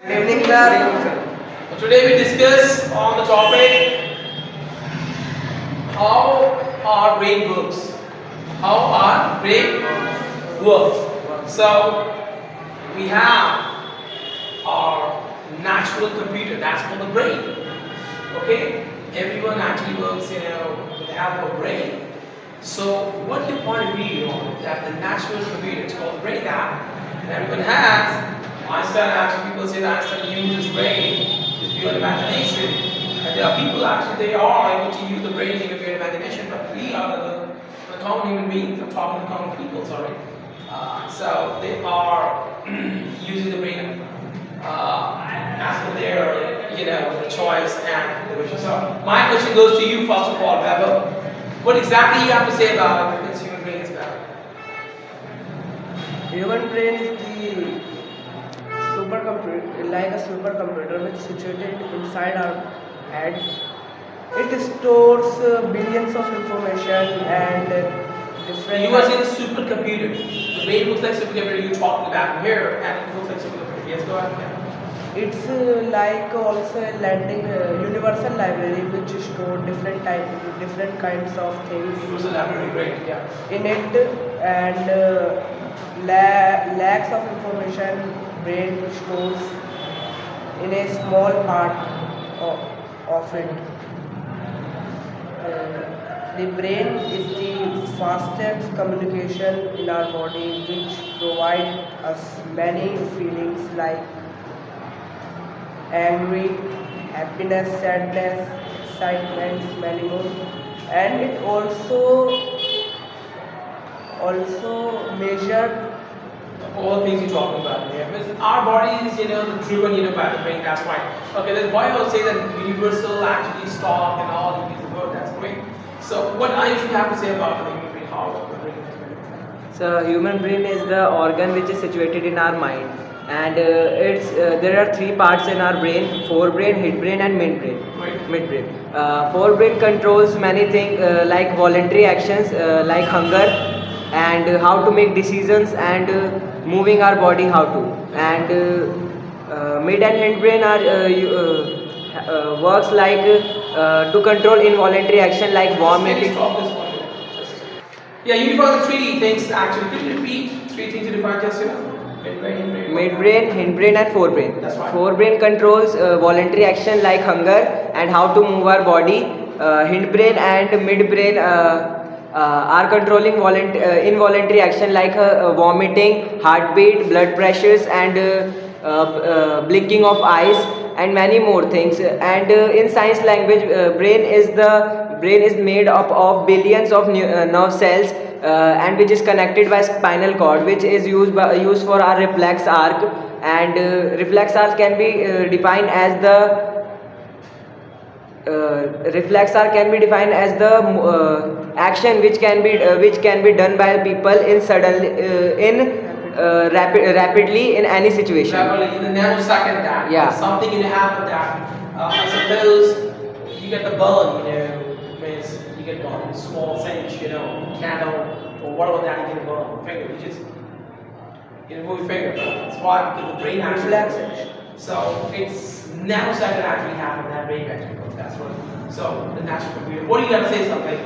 Good evening, sir. So today we discuss on the topic how our brain works. How our brain works. So we have our natural computer, that's called the brain. Okay? Everyone actually works, with the help of brain. So what your point of view on that the natural computer, it's called brain that everyone has. Einstein actually, people say that Einstein used his brain, his pure imagination. And there are people actually, they are able to use the brain in pure imagination, but we are the common human beings, I'm talking to common people, sorry. So they are using the brain as per their, choice and the vision. So my question goes to you first of all, Weber. What exactly you have to say about it? What human brain is about? Human brain is the supercomputer, like a supercomputer, which is situated inside our head. It stores billions of information and different. You were saying supercomputer. The brain looks like supercomputer you're talking about here, and it looks like supercomputer. Yes, go ahead. It's like also a landing universal library which store different kinds of things. Universal library, great. Yeah, in it and lakhs of information brain stores in a small part of it. The brain is the fastest communication in our body, which provide us many feelings like angry, happiness, sadness, excitement, many more. And it also measure. All the things you're talking about. Yeah. Because our body is, driven, by the brain. That's right. Okay, then why I will say that universal actually stock and all these words. That's great. So what I usually have to say about the human brain, how the brain is made? So human brain is the organ which is situated in our mind, and there are three parts in our brain: forebrain, hindbrain, and midbrain. Right. Midbrain. Forebrain controls many things like voluntary actions like hunger and how to make decisions and moving our body how to. And mid and hindbrain are works like to control involuntary action like Can you vomiting. stop this one? Yeah, you define the three things actually. Can you repeat three things you define just, midbrain, hindbrain? Midbrain, hindbrain, and forebrain. That's right. Forebrain controls voluntary action like hunger and how to move our body. Hindbrain and midbrain are controlling involuntary action like vomiting, heartbeat, blood pressures, and blinking of eyes, and many more things. And in science language, brain is made up of billions of nerve cells, and which is connected by spinal cord, which is used for our reflex arc. And reflex arc can be defined as the reflex arc can be defined as the action which can be done by people rapidly in any situation. Rapidly, in the nanosecond that. Yeah. Something can happen that. I suppose you get the burn, means you get burn, small cinch, candle, or whatever that you get burn, finger, you just, move your finger. That's why because the brain actually. Reflex. So it's nanosecond actually happen that brain actually goes. That's what. So the natural computer. What do you got to say something?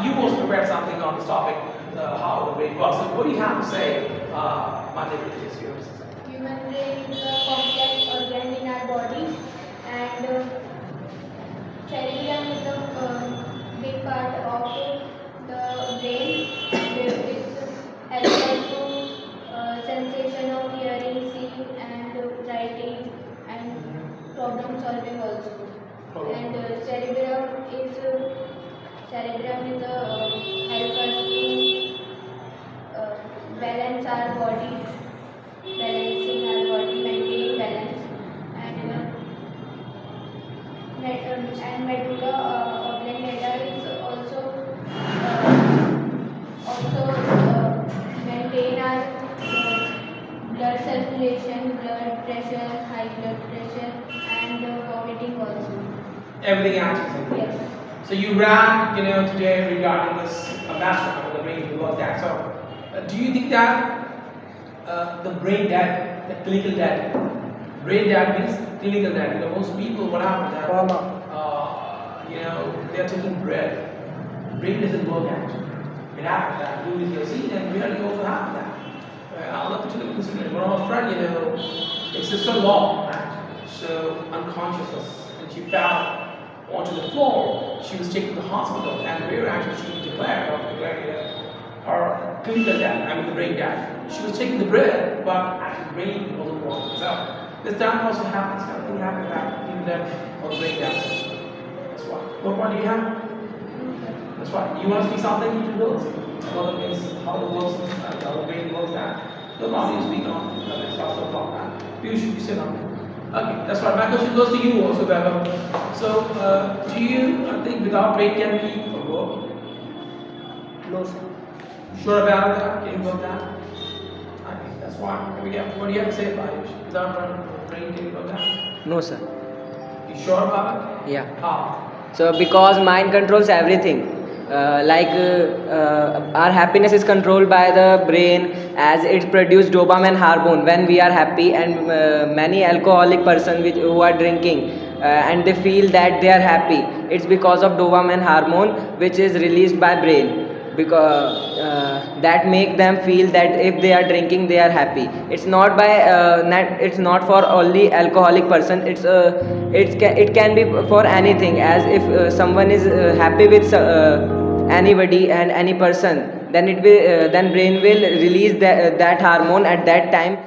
You also prepared something on this topic, how the brain works. So what do you have to say, my neighbor is yours? Human brain is a complex organ in our body, and cerebellum is a big part of the brain. It helps us to sensation of hearing, seeing, and writing, and problem solving also. And cerebrum is help us to balance our body, balancing our body, maintaining balance, and medulla oblongata is also maintain our blood circulation, blood pressure, high blood pressure, and vomiting also. Everything actually. Yes. So you ran, today regarding this master of the brain work that. So do you think that the brain dead, the clinical dead, Brain dead means clinical dead. You know, most people, what happens that, Coma. they are taking bread. Brain doesn't work actually. It happens that you with your seed and really also happen that. I'll let you consider it. One of my friend, it's sister law, right? So unconsciousness, and she fell onto the floor. She was taken to the hospital, and where actually she declared, her clinical death, I mean the brain death. She was taking the bread, but actually the brain wasn't working. So this time also happens. Kind of thing happens that even death or brain death. That's why. What point do you have? That's right. You want to speak something to those? What it means, how it works, how the brain works that. No problem, you speak on the next class about that. You should say something. Okay, that's right. My question goes to you also, Baba. So, do you think without brain can we work? No, sir. Sure about that? Can you work that? Okay, that's why. What do you have to say about it? Without brain, can you work that? No, sir. You sure about it? Yeah. How? So because mind controls everything. Our happiness is controlled by the brain as it produces dopamine hormone when we are happy, and many alcoholic person who are drinking and they feel that they are happy, it's because of dopamine hormone which is released by brain, because that make them feel that if they are drinking they are happy. It's not by it's not for only alcoholic person, it can be for anything, as if someone is happy with anybody and any person, then then brain will release that hormone at that time,